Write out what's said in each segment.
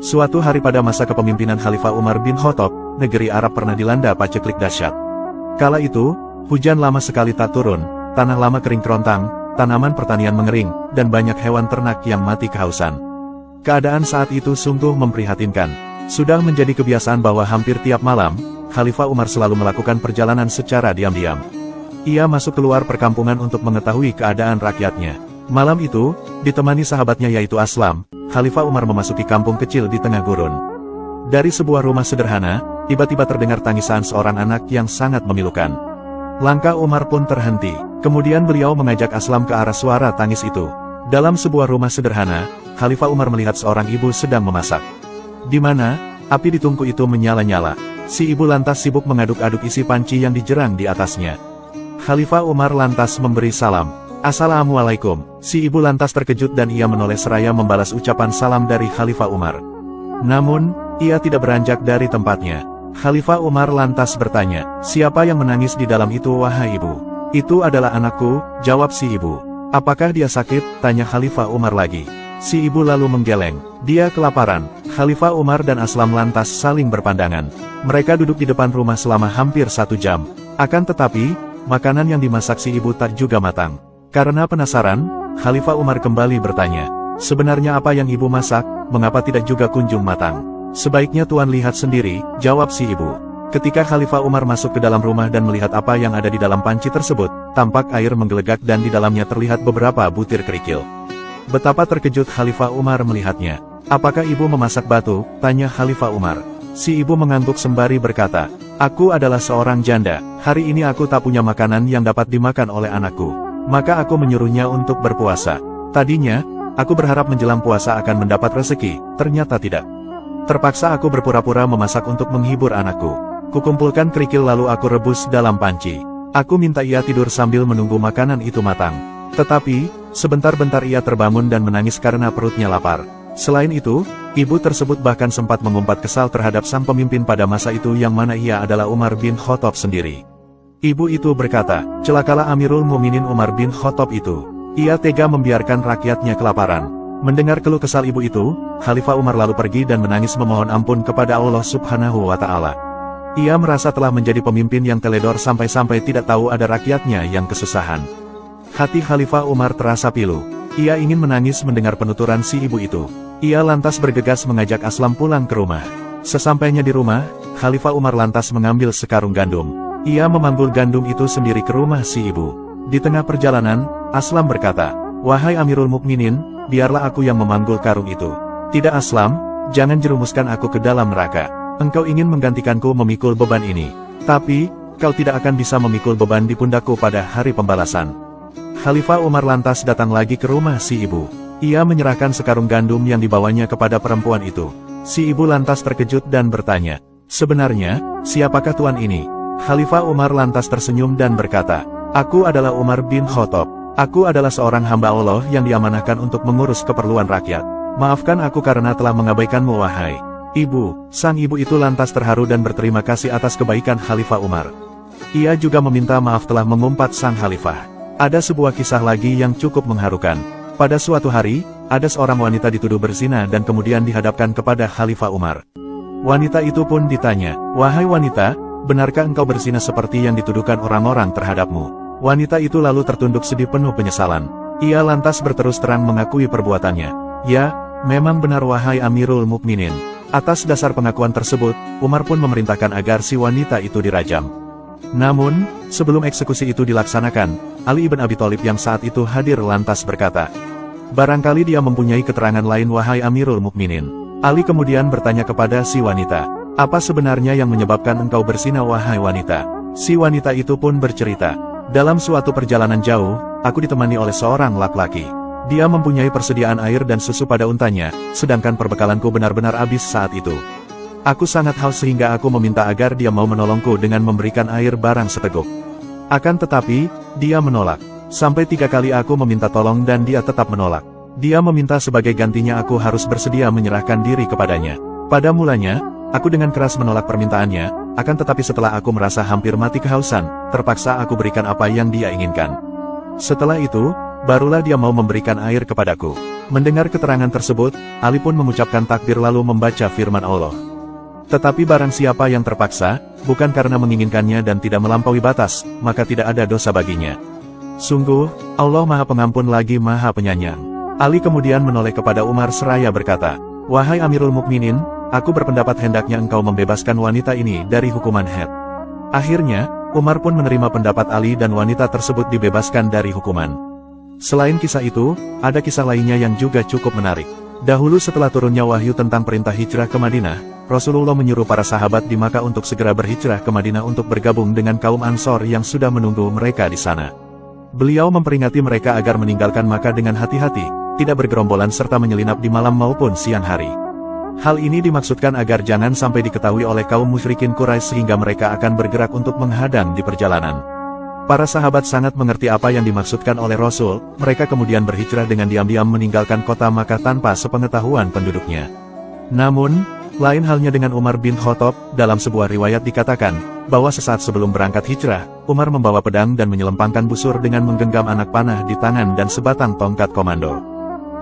Suatu hari pada masa kepemimpinan Khalifah Umar bin Khattab, negeri Arab pernah dilanda paceklik dahsyat. Kala itu, hujan lama sekali tak turun, tanah lama kering kerontang, tanaman pertanian mengering, dan banyak hewan ternak yang mati kehausan. Keadaan saat itu sungguh memprihatinkan. Sudah menjadi kebiasaan bahwa hampir tiap malam, Khalifah Umar selalu melakukan perjalanan secara diam-diam. Ia masuk keluar perkampungan untuk mengetahui keadaan rakyatnya. Malam itu, ditemani sahabatnya yaitu Aslam, Khalifah Umar memasuki kampung kecil di tengah gurun. Dari sebuah rumah sederhana, tiba-tiba terdengar tangisan seorang anak yang sangat memilukan. Langkah Umar pun terhenti, kemudian beliau mengajak Aslam ke arah suara tangis itu. Dalam sebuah rumah sederhana, Khalifah Umar melihat seorang ibu sedang memasak. Di mana, api di tungku itu menyala-nyala. Si ibu lantas sibuk mengaduk-aduk isi panci yang dijerang di atasnya. Khalifah Umar lantas memberi salam. Assalamualaikum. Si ibu lantas terkejut dan ia menoleh seraya membalas ucapan salam dari Khalifah Umar. Namun, ia tidak beranjak dari tempatnya. Khalifah Umar lantas bertanya, "Siapa yang menangis di dalam itu wahai ibu?" "Itu adalah anakku," jawab si ibu. "Apakah dia sakit?" tanya Khalifah Umar lagi. Si ibu lalu menggeleng. Dia kelaparan. Khalifah Umar dan Aslam lantas saling berpandangan. Mereka duduk di depan rumah selama hampir 1 jam. Akan tetapi, makanan yang dimasak si ibu tak juga matang. Karena penasaran, Khalifah Umar kembali bertanya, "Sebenarnya apa yang ibu masak, mengapa tidak juga kunjung matang?" "Sebaiknya Tuan lihat sendiri," jawab si ibu. Ketika Khalifah Umar masuk ke dalam rumah dan melihat apa yang ada di dalam panci tersebut, tampak air menggelegak dan di dalamnya terlihat beberapa butir kerikil. Betapa terkejut Khalifah Umar melihatnya. "Apakah ibu memasak batu?" tanya Khalifah Umar. Si ibu mengangguk sembari berkata, "Aku adalah seorang janda. Hari ini aku tak punya makanan yang dapat dimakan oleh anakku. Maka aku menyuruhnya untuk berpuasa. Tadinya, aku berharap menjelang puasa akan mendapat rezeki, ternyata tidak. Terpaksa aku berpura-pura memasak untuk menghibur anakku. Kukumpulkan kerikil lalu aku rebus dalam panci. Aku minta ia tidur sambil menunggu makanan itu matang. Tetapi, sebentar-bentar ia terbangun dan menangis karena perutnya lapar. Selain itu, ibu tersebut bahkan sempat mengumpat kesal terhadap sang pemimpin pada masa itu yang mana ia adalah Umar bin Khattab sendiri. Ibu itu berkata, celakalah Amirul Mukminin Umar bin Khattab itu. Ia tega membiarkan rakyatnya kelaparan." Mendengar keluh kesal ibu itu, Khalifah Umar lalu pergi dan menangis memohon ampun kepada Allah Subhanahu wa Ta'ala. Ia merasa telah menjadi pemimpin yang teledor sampai-sampai tidak tahu ada rakyatnya yang kesusahan. Hati Khalifah Umar terasa pilu. Ia ingin menangis mendengar penuturan si ibu itu. Ia lantas bergegas mengajak Aslam pulang ke rumah. Sesampainya di rumah, Khalifah Umar lantas mengambil sekarung gandum. Ia memanggul gandum itu sendiri ke rumah si ibu. Di tengah perjalanan, Aslam berkata, "Wahai Amirul Mukminin, biarlah aku yang memanggul karung itu." "Tidak Aslam, jangan jerumuskan aku ke dalam neraka. Engkau ingin menggantikanku memikul beban ini. Tapi, kau tidak akan bisa memikul beban di pundakku pada hari pembalasan." Khalifah Umar lantas datang lagi ke rumah si ibu. Ia menyerahkan sekarung gandum yang dibawanya kepada perempuan itu. Si ibu lantas terkejut dan bertanya, "Sebenarnya, siapakah tuan ini?" Khalifah Umar lantas tersenyum dan berkata, "Aku adalah Umar bin Khattab. Aku adalah seorang hamba Allah yang diamanahkan untuk mengurus keperluan rakyat. Maafkan aku karena telah mengabaikanmu wahai ibu." Sang ibu itu lantas terharu dan berterima kasih atas kebaikan Khalifah Umar. Ia juga meminta maaf telah mengumpat sang khalifah. Ada sebuah kisah lagi yang cukup mengharukan. Pada suatu hari, ada seorang wanita dituduh berzina dan kemudian dihadapkan kepada Khalifah Umar. Wanita itu pun ditanya, "Wahai wanita, benarkah engkau berzina seperti yang dituduhkan orang-orang terhadapmu?" Wanita itu lalu tertunduk sedih penuh penyesalan. Ia lantas berterus terang mengakui perbuatannya. "Ya, memang benar wahai Amirul Mukminin." Atas dasar pengakuan tersebut, Umar pun memerintahkan agar si wanita itu dirajam. Namun, sebelum eksekusi itu dilaksanakan, Ali ibn Abi Thalib yang saat itu hadir lantas berkata, "Barangkali dia mempunyai keterangan lain wahai Amirul Mukminin." Ali kemudian bertanya kepada si wanita, "Apa sebenarnya yang menyebabkan engkau berzina wahai wanita?" Si wanita itu pun bercerita, "Dalam suatu perjalanan jauh, aku ditemani oleh seorang laki-laki. Dia mempunyai persediaan air dan susu pada untanya, sedangkan perbekalanku benar-benar habis saat itu. Aku sangat haus sehingga aku meminta agar dia mau menolongku dengan memberikan air barang seteguk. Akan tetapi, dia menolak. Sampai 3 kali aku meminta tolong dan dia tetap menolak. Dia meminta sebagai gantinya aku harus bersedia menyerahkan diri kepadanya. Pada mulanya, aku dengan keras menolak permintaannya, akan tetapi setelah aku merasa hampir mati kehausan, terpaksa aku berikan apa yang dia inginkan. Setelah itu, barulah dia mau memberikan air kepadaku. Mendengar keterangan tersebut, Ali pun mengucapkan takbir lalu membaca firman Allah. Tetapi barang siapa yang terpaksa, bukan karena menginginkannya dan tidak melampaui batas, maka tidak ada dosa baginya. Sungguh, Allah Maha Pengampun lagi Maha Penyayang. Ali kemudian menoleh kepada Umar seraya berkata, "Wahai Amirul Mukminin, aku berpendapat hendaknya engkau membebaskan wanita ini dari hukuman had." Akhirnya, Umar pun menerima pendapat Ali dan wanita tersebut dibebaskan dari hukuman. Selain kisah itu, ada kisah lainnya yang juga cukup menarik. Dahulu setelah turunnya wahyu tentang perintah hijrah ke Madinah, Rasulullah menyuruh para sahabat di Makkah untuk segera berhijrah ke Madinah untuk bergabung dengan kaum Ansor yang sudah menunggu mereka di sana. Beliau memperingati mereka agar meninggalkan Makkah dengan hati-hati, tidak bergerombolan serta menyelinap di malam maupun siang hari. Hal ini dimaksudkan agar jangan sampai diketahui oleh kaum musyrikin Quraisy sehingga mereka akan bergerak untuk menghadang di perjalanan. Para sahabat sangat mengerti apa yang dimaksudkan oleh Rasul, mereka kemudian berhijrah dengan diam-diam meninggalkan kota Makkah tanpa sepengetahuan penduduknya. Namun, lain halnya dengan Umar bin Khattab, dalam sebuah riwayat dikatakan, bahwa sesaat sebelum berangkat hijrah, Umar membawa pedang dan menyelempangkan busur dengan menggenggam anak panah di tangan dan sebatang tongkat komando.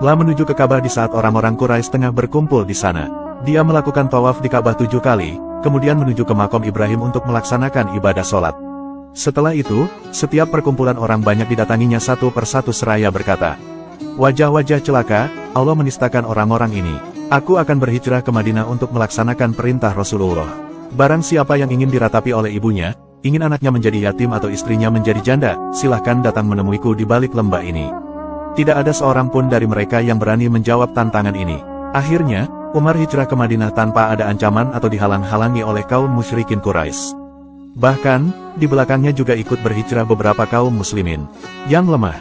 Lalu menuju ke Ka'bah di saat orang-orang Quraisy tengah berkumpul di sana. Dia melakukan tawaf di Ka'bah 7 kali, kemudian menuju ke makom Ibrahim untuk melaksanakan ibadah sholat. Setelah itu, setiap perkumpulan orang banyak didatanginya satu persatu seraya berkata, "Wajah-wajah celaka, Allah menistakan orang-orang ini. Aku akan berhijrah ke Madinah untuk melaksanakan perintah Rasulullah. Barang siapa yang ingin diratapi oleh ibunya, ingin anaknya menjadi yatim atau istrinya menjadi janda, silahkan datang menemuiku di balik lembah ini." Tidak ada seorang pun dari mereka yang berani menjawab tantangan ini. Akhirnya, Umar hijrah ke Madinah tanpa ada ancaman atau dihalang-halangi oleh kaum musyrikin Quraisy. Bahkan, di belakangnya juga ikut berhijrah beberapa kaum muslimin yang lemah.